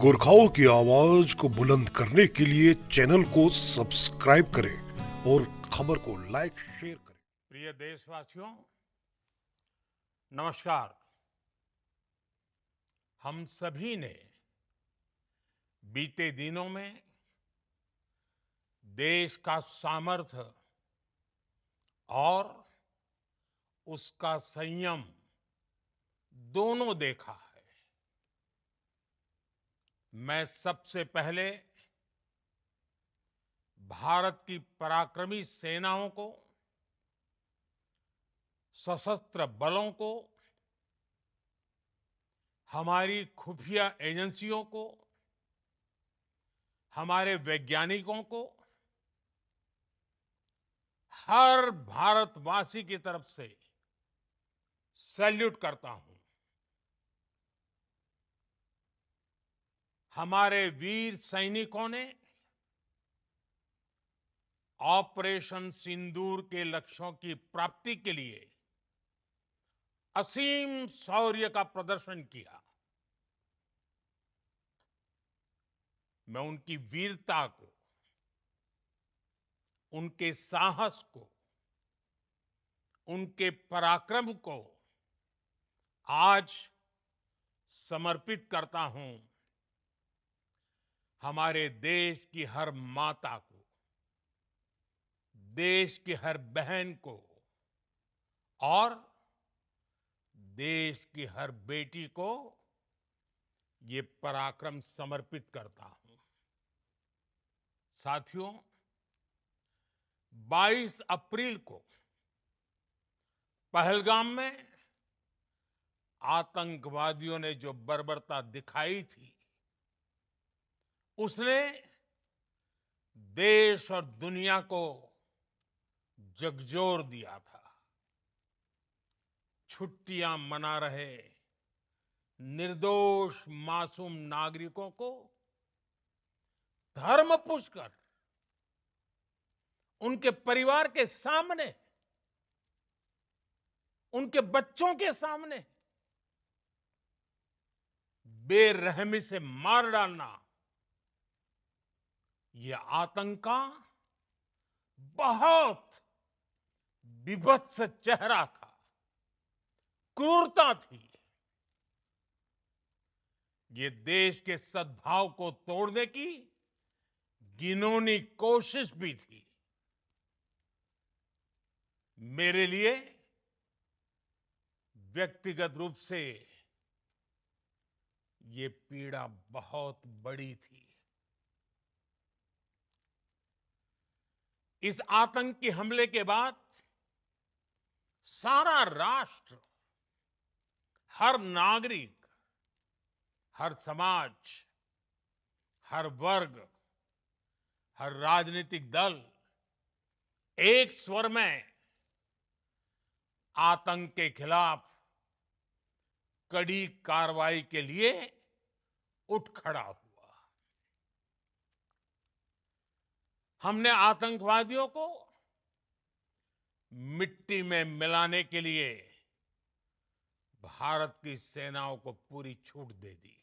गोरखाओं की आवाज को बुलंद करने के लिए चैनल को सब्सक्राइब करें और खबर को लाइक शेयर करें। प्रिय देशवासियों, नमस्कार। हम सभी ने बीते दिनों में देश का सामर्थ्य और उसका संयम दोनों देखा है। मैं सबसे पहले भारत की पराक्रमी सेनाओं को, सशस्त्र बलों को, हमारी खुफिया एजेंसियों को, हमारे वैज्ञानिकों को, हर भारतवासी की तरफ से सैल्यूट करता हूं। हमारे वीर सैनिकों ने ऑपरेशन सिंदूर के लक्ष्यों की प्राप्ति के लिए असीम शौर्य का प्रदर्शन किया। मैं उनकी वीरता को, उनके साहस को, उनके पराक्रम को आज समर्पित करता हूं हमारे देश की हर माता को, देश की हर बहन को और देश की हर बेटी को ये पराक्रम समर्पित करता हूं। साथियों, 22 अप्रैल को पहलगाम में आतंकवादियों ने जो बर्बरता दिखाई थी, उसने देश और दुनिया को झकझोर दिया था। छुट्टियां मना रहे निर्दोष मासूम नागरिकों को धर्म पूछकर उनके परिवार के सामने, उनके बच्चों के सामने बेरहमी से मार डालना, यह आतंक का बहुत विभत्स चेहरा था, क्रूरता थी। ये देश के सद्भाव को तोड़ने की घिनौनी कोशिश भी थी। मेरे लिए व्यक्तिगत रूप से ये पीड़ा बहुत बड़ी थी। इस आतंकी हमले के बाद सारा राष्ट्र, हर नागरिक, हर समाज, हर वर्ग, हर राजनीतिक दल एक स्वर में आतंक के खिलाफ कड़ी कार्रवाई के लिए उठ खड़ा हुआ। हमने आतंकवादियों को मिट्टी में मिलाने के लिए भारत की सेनाओं को पूरी छूट दे दी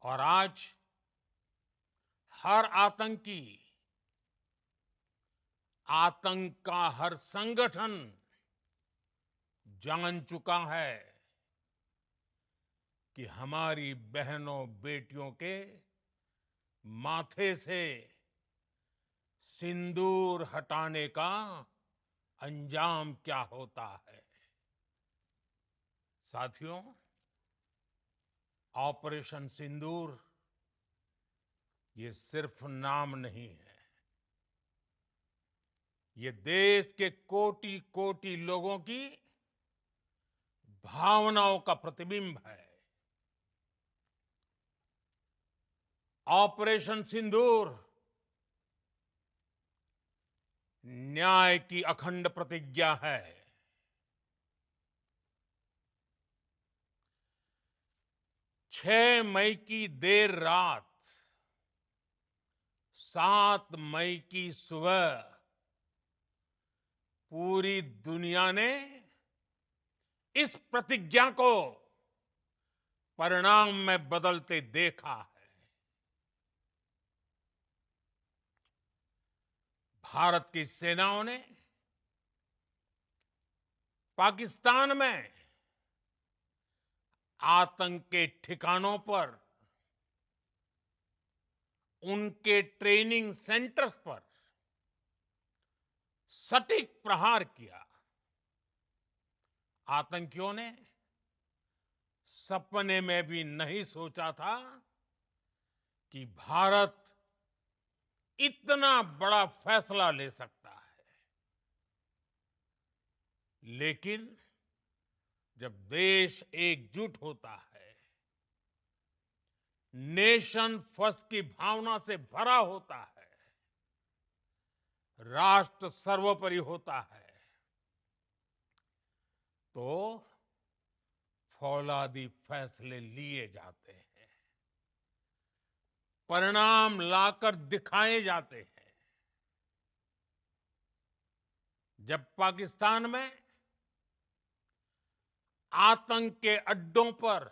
और आज हर आतंकी, आतंक का हर संगठन जान चुका है कि हमारी बहनों बेटियों के माथे से सिंदूर हटाने का अंजाम क्या होता है। साथियों, ऑपरेशन सिंदूर ये सिर्फ नाम नहीं है, ये देश के कोटि कोटि लोगों की भावनाओं का प्रतिबिंब है। ऑपरेशन सिंदूर न्याय की अखंड प्रतिज्ञा है। 6 मई की देर रात, 7 मई की सुबह पूरी दुनिया ने इस प्रतिज्ञा को परिणाम में बदलते देखा है। भारत की सेनाओं ने पाकिस्तान में आतंक के ठिकानों पर, उनके ट्रेनिंग सेंटर्स पर सटीक प्रहार किया। आतंकियों ने सपने में भी नहीं सोचा था कि भारत इतना बड़ा फैसला ले सकता है। लेकिन जब देश एकजुट होता है, नेशन फर्स्ट की भावना से भरा होता है, राष्ट्र सर्वोपरि होता है, तो फौलादी फैसले लिए जाते हैं, परिणाम लाकर दिखाए जाते हैं। जब पाकिस्तान में आतंक के अड्डों पर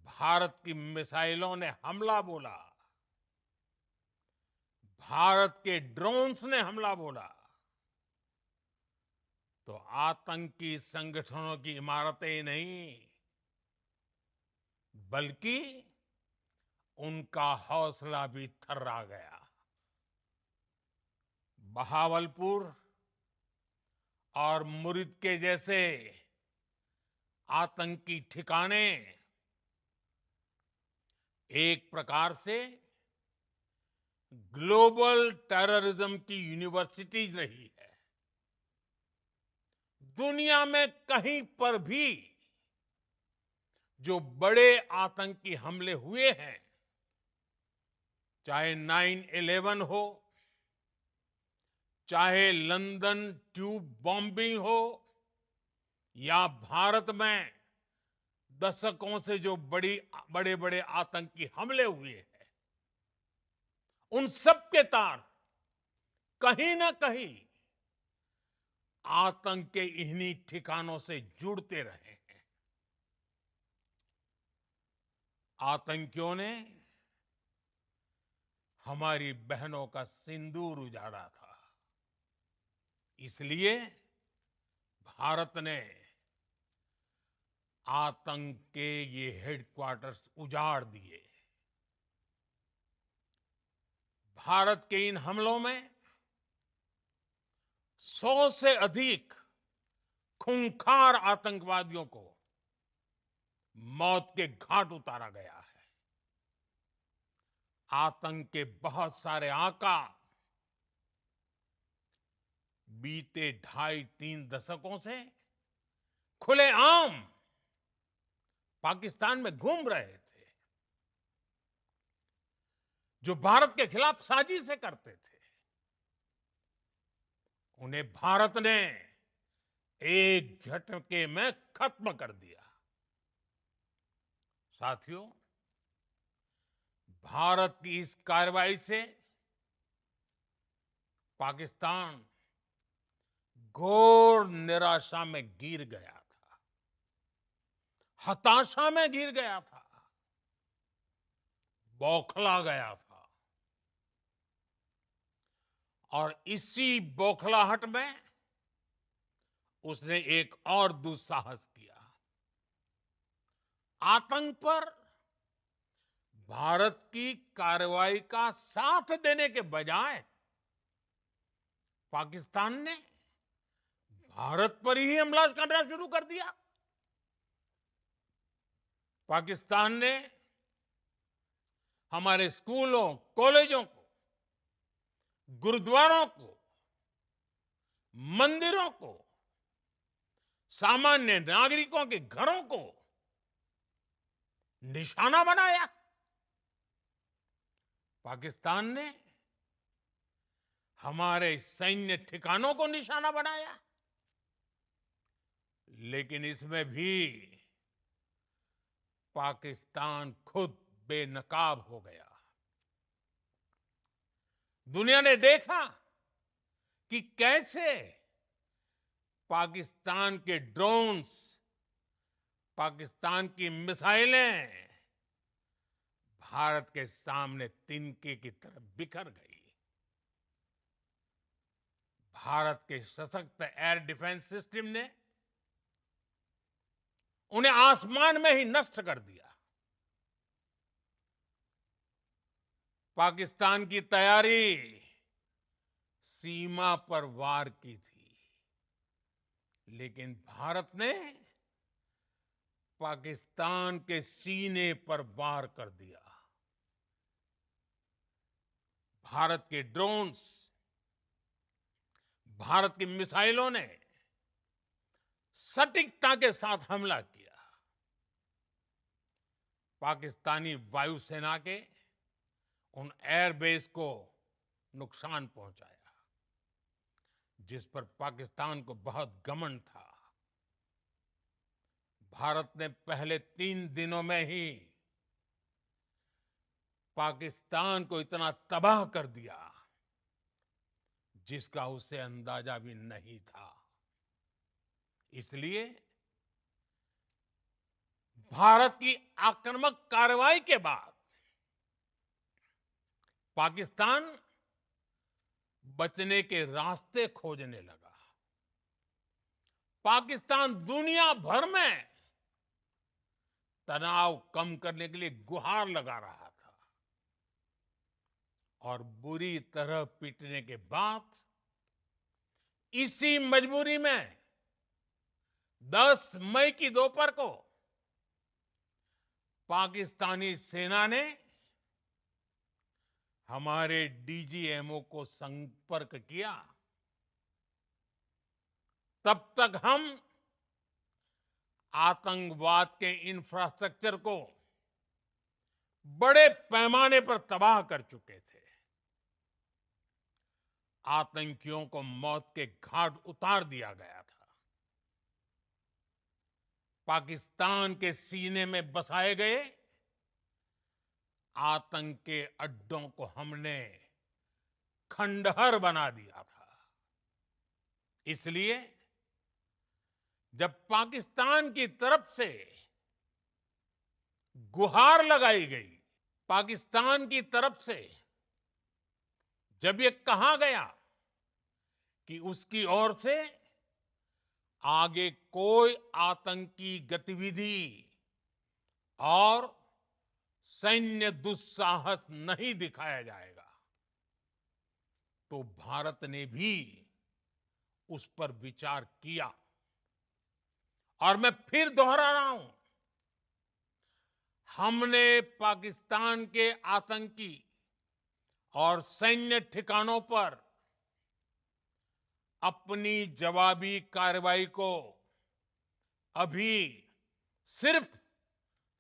भारत की मिसाइलों ने हमला बोला, भारत के ड्रोन्स ने हमला बोला, तो आतंकी संगठनों की इमारतें नहीं, बल्कि उनका हौसला भी थर्रा गया। बहावलपुर और मुरिद के जैसे आतंकी ठिकाने एक प्रकार से ग्लोबल टेररिज्म की यूनिवर्सिटीज रही है। दुनिया में कहीं पर भी जो बड़े आतंकी हमले हुए हैं, चाहे 9/11 हो, चाहे लंदन ट्यूब बॉम्बिंग हो, या भारत में दशकों से जो बड़े बड़े आतंकी हमले हुए हैं, उन सब के तार कहीं ना कहीं आतंक के इन्हीं ठिकानों से जुड़ते रहे हैं। आतंकियों ने हमारी बहनों का सिंदूर उजाड़ा था, इसलिए भारत ने आतंक के ये हेडक्वार्टर्स उजाड़ दिए। भारत के इन हमलों में 100 से अधिक खूंखार आतंकवादियों को मौत के घाट उतारा गया है। आतंक के बहुत सारे आका बीते 2.5-3 दशकों से खुलेआम पाकिस्तान में घूम रहे थे, जो भारत के खिलाफ साजिशें करते थे। उन्हें भारत ने एक झटके में खत्म कर दिया। साथियों, भारत की इस कार्रवाई से पाकिस्तान घोर निराशा में गिर गया था, हताशा में गिर गया था, बौखला गया था। और इसी बौखलाहट में उसने एक और दुस्साहस किया। आतंक पर भारत की कार्रवाई का साथ देने के बजाय पाकिस्तान ने भारत पर ही हमला करना शुरू कर दिया। पाकिस्तान ने हमारे स्कूलों, कॉलेजों को, गुरुद्वारों को, मंदिरों को, सामान्य नागरिकों के घरों को निशाना बनाया। पाकिस्तान ने हमारे सैन्य ठिकानों को निशाना बनाया। लेकिन इसमें भी पाकिस्तान खुद बेनकाब हो गया। दुनिया ने देखा कि कैसे पाकिस्तान के ड्रोन्स पाकिस्तान की मिसाइलें भारत के सामने तिनके की तरह बिखर गई। भारत के सशक्त एयर डिफेंस सिस्टम ने उन्हें आसमान में ही नष्ट कर दिया। पाकिस्तान की तैयारी सीमा पर वार की थी, लेकिन भारत ने पाकिस्तान के सीने पर वार कर दिया। भारत के ड्रोन्स, भारत की मिसाइलों ने सटीकता के साथ हमला किया। पाकिस्तानी वायुसेना के उन एयरबेस को नुकसान पहुंचाया, जिस पर पाकिस्तान को बहुत घमंड था। भारत ने पहले 3 दिनों में ही पाकिस्तान को इतना तबाह कर दिया, जिसका उसे अंदाजा भी नहीं था। इसलिए भारत की आक्रामक कार्रवाई के बाद पाकिस्तान बचने के रास्ते खोजने लगा। पाकिस्तान दुनिया भर में तनाव कम करने के लिए गुहार लगा रहा था, और बुरी तरह पीटने के बाद इसी मजबूरी में 10 मई की दोपहर को पाकिस्तानी सेना ने हमारे डीजीएमओ को संपर्क किया। तब तक हम आतंकवाद के इंफ्रास्ट्रक्चर को बड़े पैमाने पर तबाह कर चुके थे। आतंकियों को मौत के घाट उतार दिया गया था। पाकिस्तान के सीने में बसाए गए आतंक के अड्डों को हमने खंडहर बना दिया था। इसलिए जब पाकिस्तान की तरफ से गुहार लगाई गई, पाकिस्तान की तरफ से जब ये कहा गया कि उसकी ओर से आगे कोई आतंकी गतिविधि और सैन्य दुस्साहस नहीं दिखाया जाएगा, तो भारत ने भी उस पर विचार किया। और मैं फिर दोहरा रहा हूं, हमने पाकिस्तान के आतंकी और सैन्य ठिकानों पर अपनी जवाबी कार्रवाई को अभी सिर्फ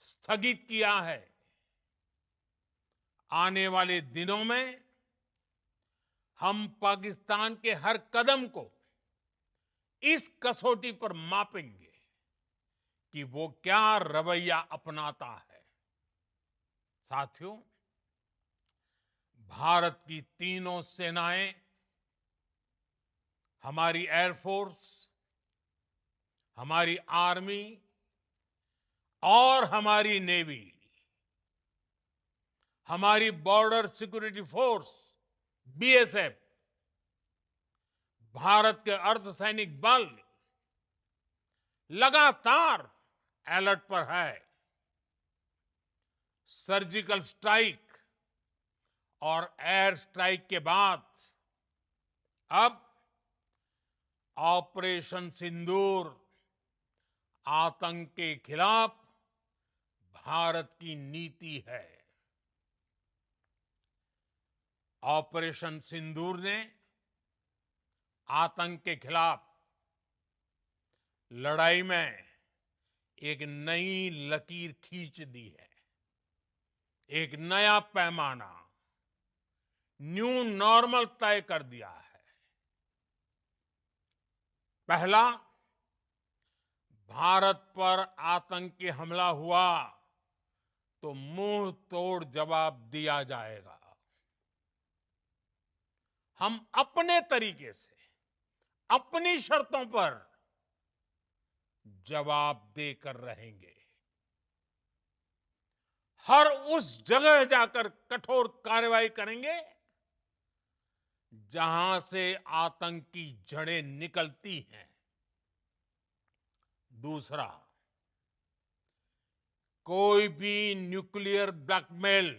स्थगित किया है। आने वाले दिनों में हम पाकिस्तान के हर कदम को इस कसौटी पर मापेंगे कि वो क्या रवैया अपनाता है। साथियों, भारत की तीनों सेनाएं, हमारी एयरफोर्स, हमारी आर्मी और हमारी नेवी, हमारी border security force BSF, Bharat के अर्धसैनिक बल लगातार अलर्ट पर है। सर्जिकल स्ट्राइक और एयर स्ट्राइक के बाद अब ऑपरेशन सिंदूर आतंक के खिलाफ भारत की नीति है। ऑपरेशन सिंदूर ने आतंक के खिलाफ लड़ाई में एक नई लकीर खींच दी है, एक नया पैमाना, न्यू नॉर्मल तय कर दिया है। पहला, भारत पर आतंकी हमला हुआ तो मुंह तोड़ जवाब दिया जाएगा। हम अपने तरीके से, अपनी शर्तों पर जवाब देकर रहेंगे। हर उस जगह जाकर कठोर कार्रवाई करेंगे जहां से आतंक की जड़ें निकलती हैं। दूसरा, कोई भी न्यूक्लियर ब्लैकमेल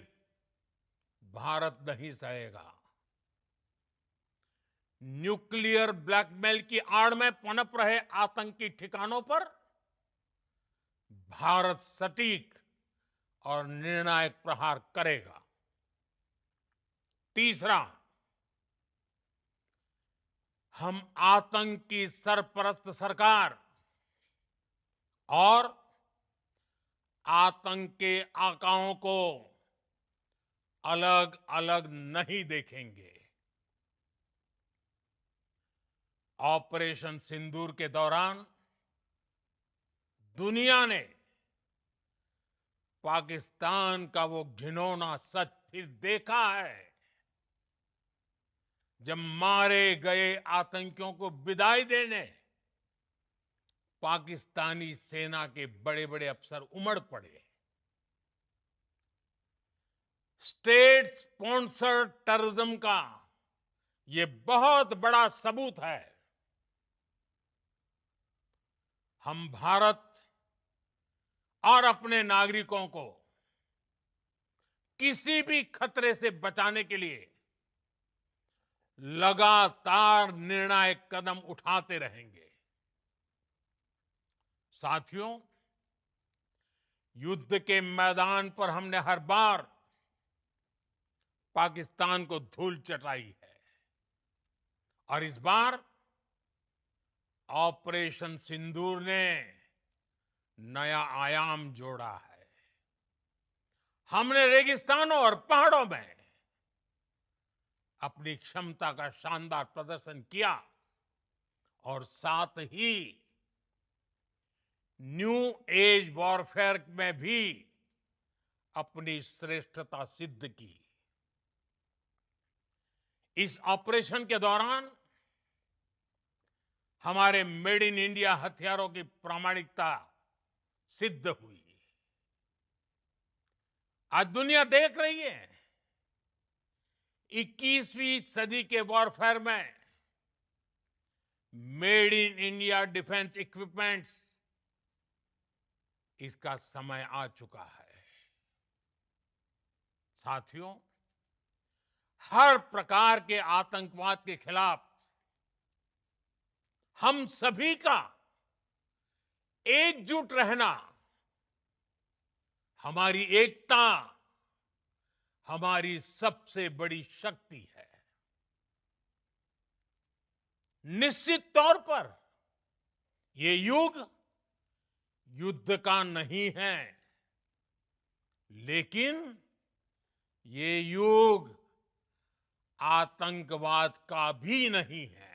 भारत नहीं सहेगा। न्यूक्लियर ब्लैकमेल की आड़ में पनप रहे आतंकी ठिकानों पर भारत सटीक और निर्णायक प्रहार करेगा। तीसरा, हम आतंक की सरपरस्त सरकार और आतंक के आकाओं को अलग अलग नहीं देखेंगे। ऑपरेशन सिंदूर के दौरान दुनिया ने पाकिस्तान का वो घिनौना सच फिर देखा है, जब मारे गए आतंकियों को विदाई देने पाकिस्तानी सेना के बड़े बड़े अफसर उमड़ पड़े। स्टेट स्पॉन्सर्ड टेररिज्म का ये बहुत बड़ा सबूत है। हम भारत और अपने नागरिकों को किसी भी खतरे से बचाने के लिए लगातार निर्णायक कदम उठाते रहेंगे। साथियों, युद्ध के मैदान पर हमने हर बार पाकिस्तान को धूल चटाई है और इस बार ऑपरेशन सिंदूर ने नया आयाम जोड़ा है। हमने रेगिस्तानों और पहाड़ों में अपनी क्षमता का शानदार प्रदर्शन किया और साथ ही न्यू एज वॉरफेयर में भी अपनी श्रेष्ठता सिद्ध की। इस ऑपरेशन के दौरान हमारे मेड इन इंडिया हथियारों की प्रामाणिकता सिद्ध हुई। आज दुनिया देख रही है 21वीं सदी के वॉरफेयर में made in India defence equipments, इसका समय आ चुका है। साथियों, हर प्रकार के आतंकवाद के खिलाफ हम सभी का एकजुट रहना हमारी एकता, हमारी सबसे बड़ी शक्ति है। निश्चित तौर पर ये युग युद्ध का नहीं है, लेकिन ये युग आतंकवाद का भी नहीं है।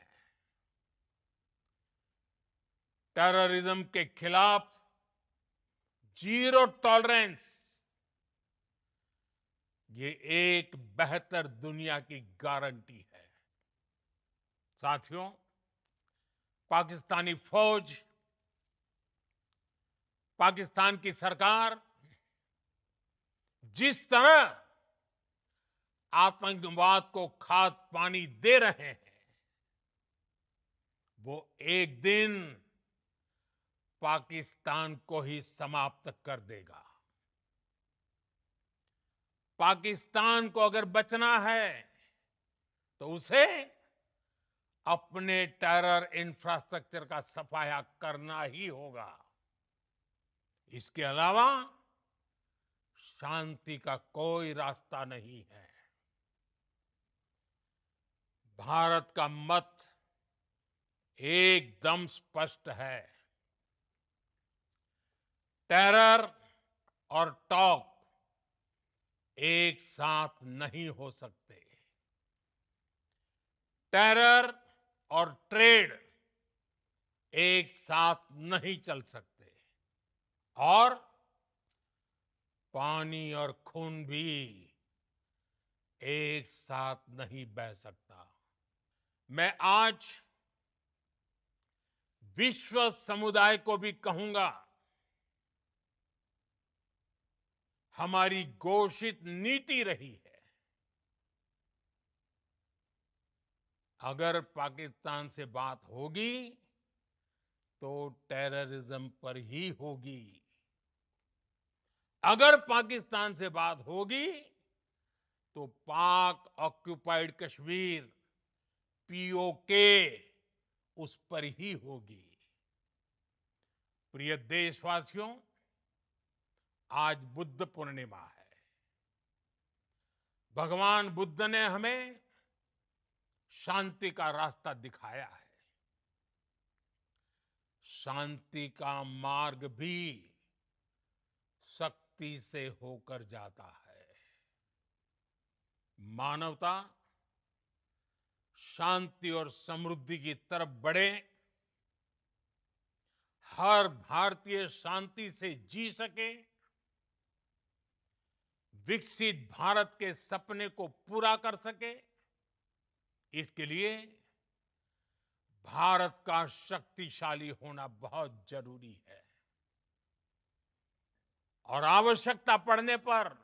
टेररिज्म के खिलाफ जीरो टॉलरेंस, ये एक बेहतर दुनिया की गारंटी है। साथियों, पाकिस्तानी फौज, पाकिस्तान की सरकार जिस तरह आतंकवाद को खाद पानी दे रहे हैं, वो एक दिन पाकिस्तान को ही समाप्त कर देगा। पाकिस्तान को अगर बचना है तो उसे अपने टेरर इंफ्रास्ट्रक्चर का सफाया करना ही होगा। इसके अलावा शांति का कोई रास्ता नहीं है। भारत का मत एकदम स्पष्ट है। टेरर और टॉक एक साथ नहीं हो सकते। टेरर और ट्रेड एक साथ नहीं चल सकते और पानी और खून भी एक साथ नहीं बह सकता। मैं आज विश्व समुदाय को भी कहूंगा, हमारी घोषित नीति रही है, अगर पाकिस्तान से बात होगी तो टेररिज्म पर ही होगी। अगर पाकिस्तान से बात होगी तो पाक ऑक्युपाइड कश्मीर, पीओके, उस पर ही होगी। प्रिय देशवासियों, आज बुद्ध पूर्णिमा है। भगवान बुद्ध ने हमें शांति का रास्ता दिखाया है। शांति का मार्ग भी शक्ति से होकर जाता है। मानवता शांति और समृद्धि की तरफ बढ़े, हर भारतीय शांति से जी सके, विकसित भारत के सपने को पूरा कर सके, इसके लिए भारत का शक्तिशाली होना बहुत जरूरी है। और आवश्यकता पड़ने पर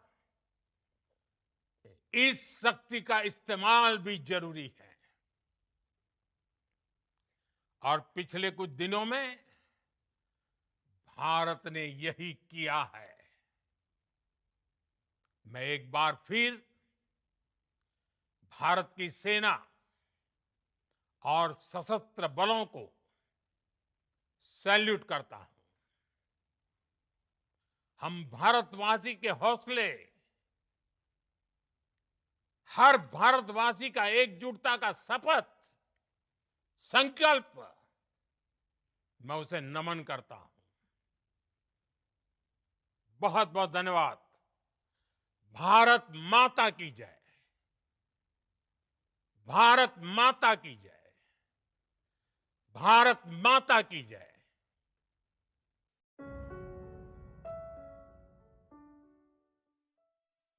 इस शक्ति का इस्तेमाल भी जरूरी है। और पिछले कुछ दिनों में भारत ने यही किया है। मैं एक बार फिर भारत की सेना और सशस्त्र बलों को सैल्यूट करता हूं। हम भारतवासी के हौसले, हर भारतवासी का एकजुटता का शपथ, संकल्प, मैं उसे नमन करता हूं। बहुत बहुत धन्यवाद। भारत माता की जय। भारत माता की जय। भारत माता की जय।